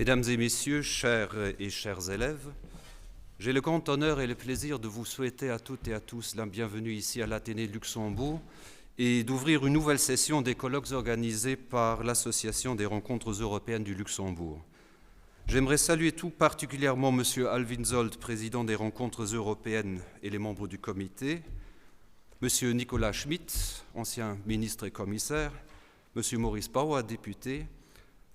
Mesdames et messieurs, chers et chers élèves, j'ai le grand honneur et le plaisir de vous souhaiter à toutes et à tous la bienvenue ici à l'Athénée de Luxembourg et d'ouvrir une nouvelle session des colloques organisés par l'Association des rencontres européennes du Luxembourg. J'aimerais saluer tout particulièrement M. Alvin Zold, président des rencontres européennes et les membres du comité, M. Nicolas Schmitt, ancien ministre et commissaire, M. Maurice Bauer, député,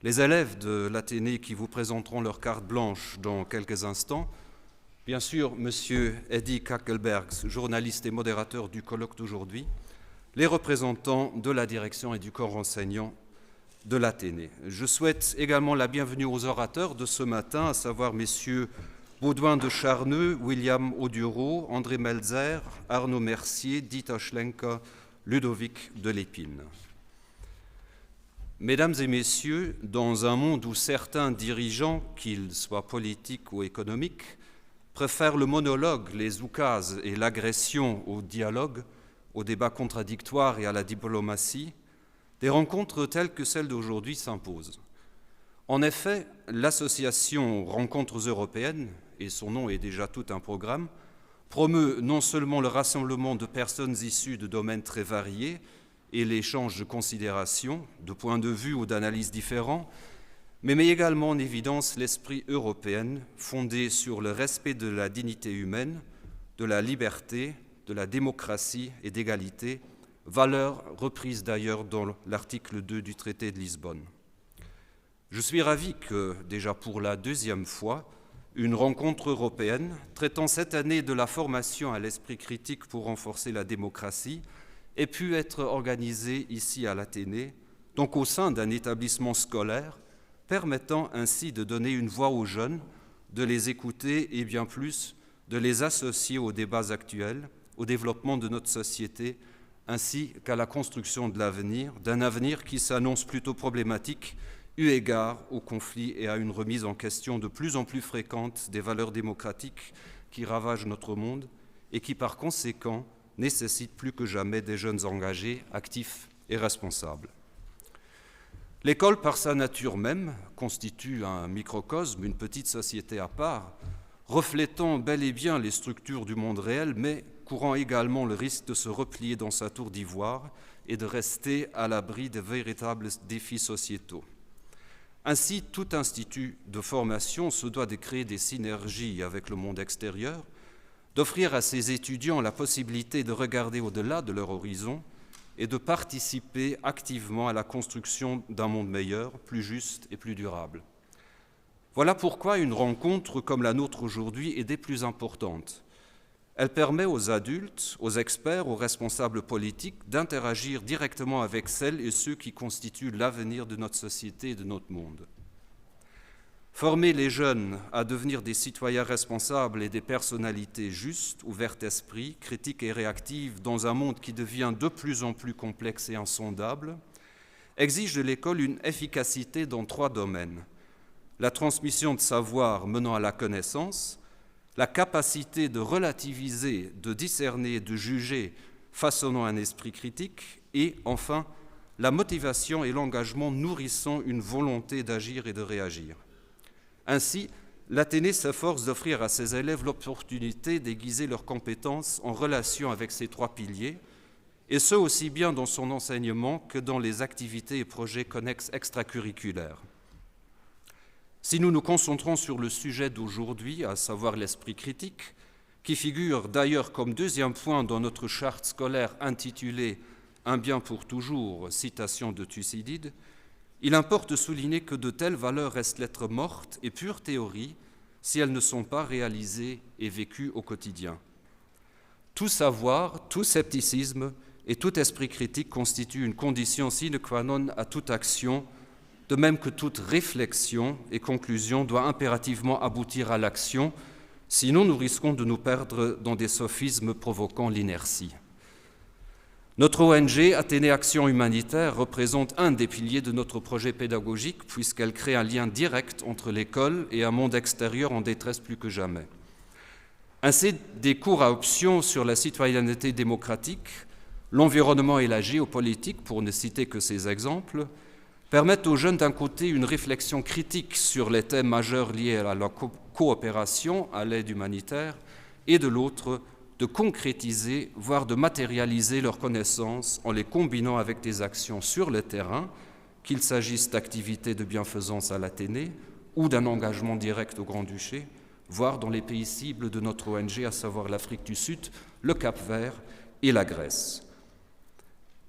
les élèves de l'Athénée qui vous présenteront leur carte blanche dans quelques instants, bien sûr M. Eddy Kackelbergs, journaliste et modérateur du colloque d'aujourd'hui, les représentants de la direction et du corps enseignant de l'Athénée. Je souhaite également la bienvenue aux orateurs de ce matin, à savoir messieurs Baudouin de Charneux, William Audureau, André Melzer, Arnaud Mercier, Dieter Schlenker, Ludovic Delépine. Mesdames et messieurs, dans un monde où certains dirigeants, qu'ils soient politiques ou économiques, préfèrent le monologue, les oukases et l'agression au dialogue, au débat contradictoire et à la diplomatie, des rencontres telles que celle d'aujourd'hui s'imposent. En effet, l'association Rencontres européennes, et son nom est déjà tout un programme, promeut non seulement le rassemblement de personnes issues de domaines très variés et l'échange de considérations, de points de vue ou d'analyses différents, mais met également en évidence l'esprit européen fondé sur le respect de la dignité humaine, de la liberté, de la démocratie et d'égalité, valeurs reprises d'ailleurs dans l'article 2 du traité de Lisbonne. Je suis ravi que, déjà pour la deuxième fois, une rencontre européenne traitant cette année de la formation à l'esprit critique pour renforcer la démocratie ait pu être organisée ici à l'Athénée, donc au sein d'un établissement scolaire, permettant ainsi de donner une voix aux jeunes, de les écouter et bien plus de les associer aux débats actuels, au développement de notre société, ainsi qu'à la construction de l'avenir, d'un avenir qui s'annonce plutôt problématique, eu égard aux conflits et à une remise en question de plus en plus fréquente des valeurs démocratiques qui ravagent notre monde et qui, par conséquent, nécessitent plus que jamais des jeunes engagés, actifs et responsables. L'école, par sa nature même, constitue un microcosme, une petite société à part, reflétant bel et bien les structures du monde réel, mais courant également le risque de se replier dans sa tour d'ivoire et de rester à l'abri de véritables défis sociétaux. Ainsi, tout institut de formation se doit de créer des synergies avec le monde extérieur, d'offrir à ses étudiants la possibilité de regarder au-delà de leur horizon et de participer activement à la construction d'un monde meilleur, plus juste et plus durable. Voilà pourquoi une rencontre comme la nôtre aujourd'hui est des plus importantes. Elle permet aux adultes, aux experts, aux responsables politiques d'interagir directement avec celles et ceux qui constituent l'avenir de notre société et de notre monde. Former les jeunes à devenir des citoyens responsables et des personnalités justes, ouvertes d'esprit, critiques et réactives dans un monde qui devient de plus en plus complexe et insondable, exige de l'école une efficacité dans 3 domaines. La transmission de savoir menant à la connaissance, la capacité de relativiser, de discerner, de juger, façonnant un esprit critique, et enfin, la motivation et l'engagement nourrissant une volonté d'agir et de réagir. Ainsi, l'Athénée s'efforce d'offrir à ses élèves l'opportunité d'aiguiser leurs compétences en relation avec ces 3 piliers, et ce aussi bien dans son enseignement que dans les activités et projets connexes extracurriculaires. Si nous nous concentrons sur le sujet d'aujourd'hui, à savoir l'esprit critique, qui figure d'ailleurs comme 2e point dans notre charte scolaire intitulée « Un bien pour toujours », citation de Thucydide, il importe de souligner que de telles valeurs restent lettres mortes et pure théorie si elles ne sont pas réalisées et vécues au quotidien. Tout savoir, tout scepticisme et tout esprit critique constituent une condition sine qua non à toute action, de même que toute réflexion et conclusion doit impérativement aboutir à l'action, sinon nous risquons de nous perdre dans des sophismes provoquant l'inertie. Notre ONG, Athénée Action Humanitaire, représente un des piliers de notre projet pédagogique puisqu'elle crée un lien direct entre l'école et un monde extérieur en détresse plus que jamais. Ainsi, des cours à option sur la citoyenneté démocratique, l'environnement et la géopolitique, pour ne citer que ces exemples, permettent aux jeunes d'un côté une réflexion critique sur les thèmes majeurs liés à la coopération, à l'aide humanitaire, et de l'autre, de concrétiser, voire de matérialiser leurs connaissances en les combinant avec des actions sur le terrain, qu'il s'agisse d'activités de bienfaisance à l'Athénée ou d'un engagement direct au Grand-Duché, voire dans les pays cibles de notre ONG, à savoir l'Afrique du Sud, le Cap-Vert et la Grèce.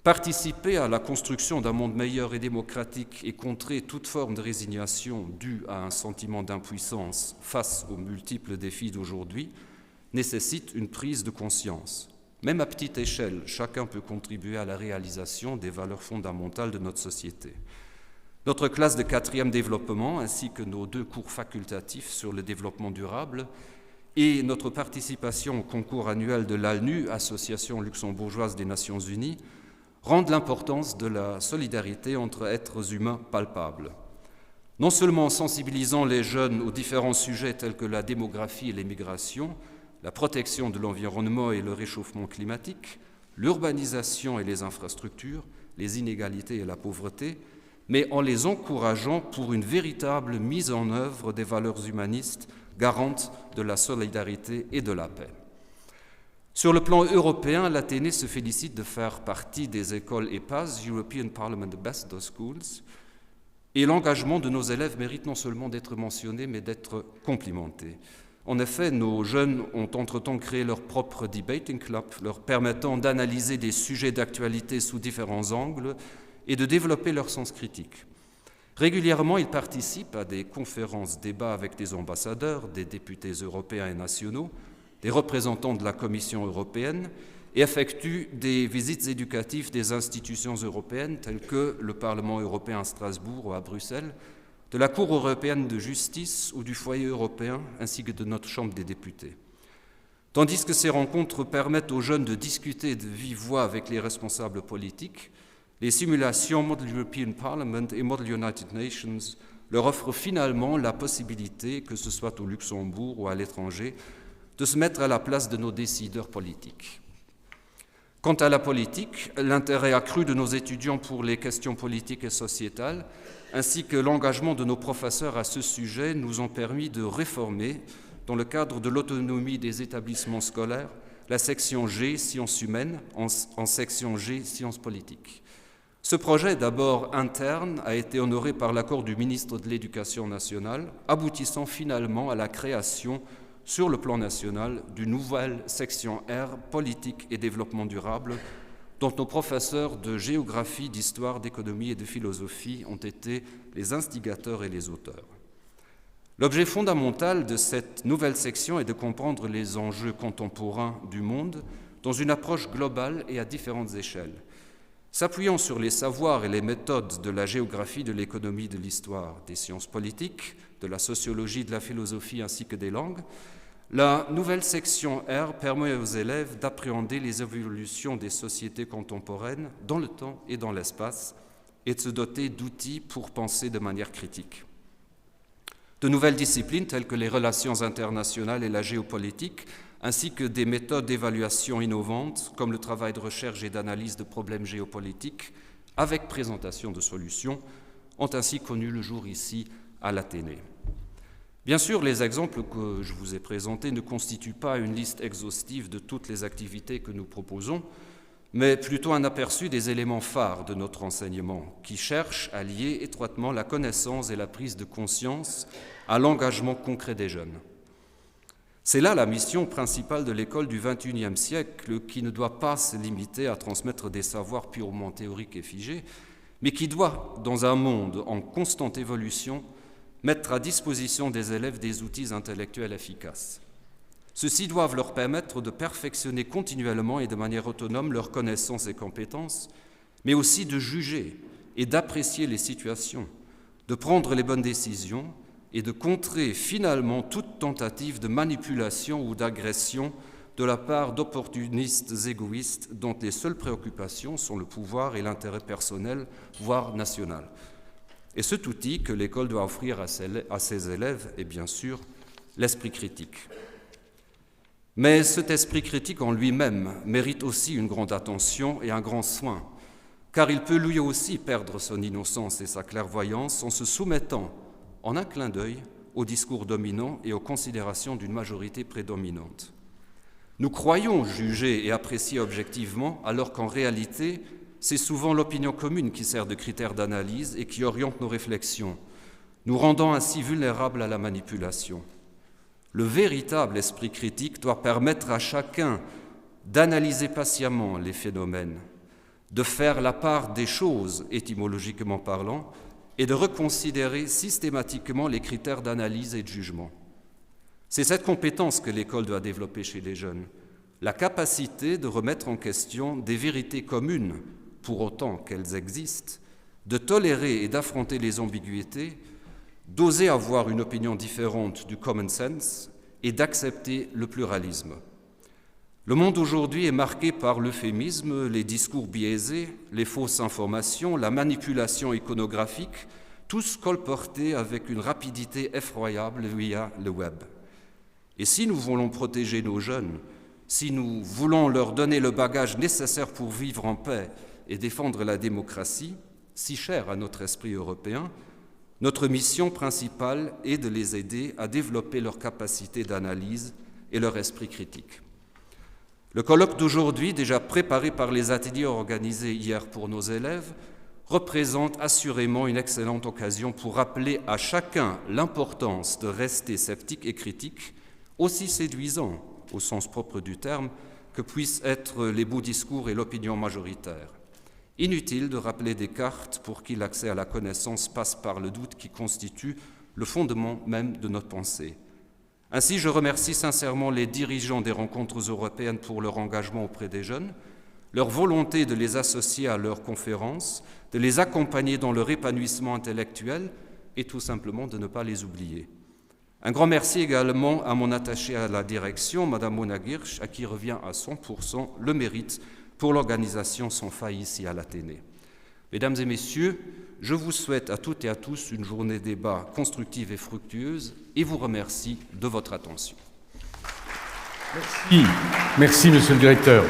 Participer à la construction d'un monde meilleur et démocratique et contrer toute forme de résignation due à un sentiment d'impuissance face aux multiples défis d'aujourd'hui nécessite une prise de conscience. Même à petite échelle, chacun peut contribuer à la réalisation des valeurs fondamentales de notre société. Notre classe de 4e développement, ainsi que nos 2 cours facultatifs sur le développement durable, et notre participation au concours annuel de l'ALNU, Association luxembourgeoise des Nations Unies, rendent l'importance de la solidarité entre êtres humains palpable. Non seulement en sensibilisant les jeunes aux différents sujets tels que la démographie et les migrations, la protection de l'environnement et le réchauffement climatique, l'urbanisation et les infrastructures, les inégalités et la pauvreté, mais en les encourageant pour une véritable mise en œuvre des valeurs humanistes garantes de la solidarité et de la paix. Sur le plan européen, l'Athénée se félicite de faire partie des écoles EPAS, European Parliament Ambassador Schools, et l'engagement de nos élèves mérite non seulement d'être mentionné, mais d'être complimenté. En effet, nos jeunes ont entre-temps créé leur propre debating club, leur permettant d'analyser des sujets d'actualité sous différents angles et de développer leur sens critique. Régulièrement, ils participent à des conférences, débats avec des ambassadeurs, des députés européens et nationaux, des représentants de la Commission européenne et effectuent des visites éducatives des institutions européennes telles que le Parlement européen à Strasbourg ou à Bruxelles, de la Cour européenne de justice ou du Foyer européen, ainsi que de notre Chambre des députés. Tandis que ces rencontres permettent aux jeunes de discuter de vive voix avec les responsables politiques, les simulations Model European Parliament et Model United Nations leur offrent finalement la possibilité, que ce soit au Luxembourg ou à l'étranger, de se mettre à la place de nos décideurs politiques. Quant à la politique, l'intérêt accru de nos étudiants pour les questions politiques et sociétales, ainsi que l'engagement de nos professeurs à ce sujet, nous ont permis de réformer, dans le cadre de l'autonomie des établissements scolaires, la section G, sciences humaines, en section G, sciences politiques. Ce projet, d'abord interne, a été honoré par l'accord du ministre de l'Éducation nationale, aboutissant finalement à la création sur le plan national d'une nouvelle section R, politique et développement durable, dont nos professeurs de géographie, d'histoire, d'économie et de philosophie ont été les instigateurs et les auteurs. L'objet fondamental de cette nouvelle section est de comprendre les enjeux contemporains du monde dans une approche globale et à différentes échelles. S'appuyant sur les savoirs et les méthodes de la géographie, de l'économie, de l'histoire, des sciences politiques, de la sociologie, de la philosophie ainsi que des langues, la nouvelle section R permet aux élèves d'appréhender les évolutions des sociétés contemporaines dans le temps et dans l'espace et de se doter d'outils pour penser de manière critique. De nouvelles disciplines telles que les relations internationales et la géopolitique, ainsi que des méthodes d'évaluation innovantes comme le travail de recherche et d'analyse de problèmes géopolitiques avec présentation de solutions, ont ainsi connu le jour ici à l'Athénée. Bien sûr, les exemples que je vous ai présentés ne constituent pas une liste exhaustive de toutes les activités que nous proposons, mais plutôt un aperçu des éléments phares de notre enseignement, qui cherchent à lier étroitement la connaissance et la prise de conscience à l'engagement concret des jeunes. C'est là la mission principale de l'école du XXIe siècle, qui ne doit pas se limiter à transmettre des savoirs purement théoriques et figés, mais qui doit, dans un monde en constante évolution, mettre à disposition des élèves des outils intellectuels efficaces. Ceux-ci doivent leur permettre de perfectionner continuellement et de manière autonome leurs connaissances et compétences, mais aussi de juger et d'apprécier les situations, de prendre les bonnes décisions et de contrer finalement toute tentative de manipulation ou d'agression de la part d'opportunistes égoïstes dont les seules préoccupations sont le pouvoir et l'intérêt personnel, voire national. Et cet outil que l'école doit offrir à ses élèves est bien sûr l'esprit critique. Mais cet esprit critique en lui-même mérite aussi une grande attention et un grand soin, car il peut lui aussi perdre son innocence et sa clairvoyance en se soumettant en un clin d'œil au discours dominant et aux considérations d'une majorité prédominante. Nous croyons juger et apprécier objectivement, alors qu'en réalité, c'est souvent l'opinion commune qui sert de critère d'analyse et qui oriente nos réflexions, nous rendant ainsi vulnérables à la manipulation. Le véritable esprit critique doit permettre à chacun d'analyser patiemment les phénomènes, de faire la part des choses, étymologiquement parlant, et de reconsidérer systématiquement les critères d'analyse et de jugement. C'est cette compétence que l'école doit développer chez les jeunes, la capacité de remettre en question des vérités communes, pour autant qu'elles existent, de tolérer et d'affronter les ambiguïtés, d'oser avoir une opinion différente du common sense et d'accepter le pluralisme. Le monde aujourd'hui est marqué par l'euphémisme, les discours biaisés, les fausses informations, la manipulation iconographique, tous colportés avec une rapidité effroyable via le web. Et si nous voulons protéger nos jeunes, si nous voulons leur donner le bagage nécessaire pour vivre en paix et défendre la démocratie, si chère à notre esprit européen, notre mission principale est de les aider à développer leur capacité d'analyse et leur esprit critique. Le colloque d'aujourd'hui, déjà préparé par les ateliers organisés hier pour nos élèves, représente assurément une excellente occasion pour rappeler à chacun l'importance de rester sceptique et critique, aussi séduisant au sens propre du terme que puissent être les beaux discours et l'opinion majoritaire. Inutile de rappeler Descartes pour qui l'accès à la connaissance passe par le doute qui constitue le fondement même de notre pensée. Ainsi, je remercie sincèrement les dirigeants des rencontres européennes pour leur engagement auprès des jeunes, leur volonté de les associer à leurs conférences, de les accompagner dans leur épanouissement intellectuel et tout simplement de ne pas les oublier. Un grand merci également à mon attachée à la direction, Madame Mona Girsch, à qui revient à 100% le mérite pour l'organisation sans faille ici à l'Athénée. Mesdames et messieurs, je vous souhaite à toutes et à tous une journée débat constructive et fructueuse et vous remercie de votre attention. Merci, monsieur le directeur.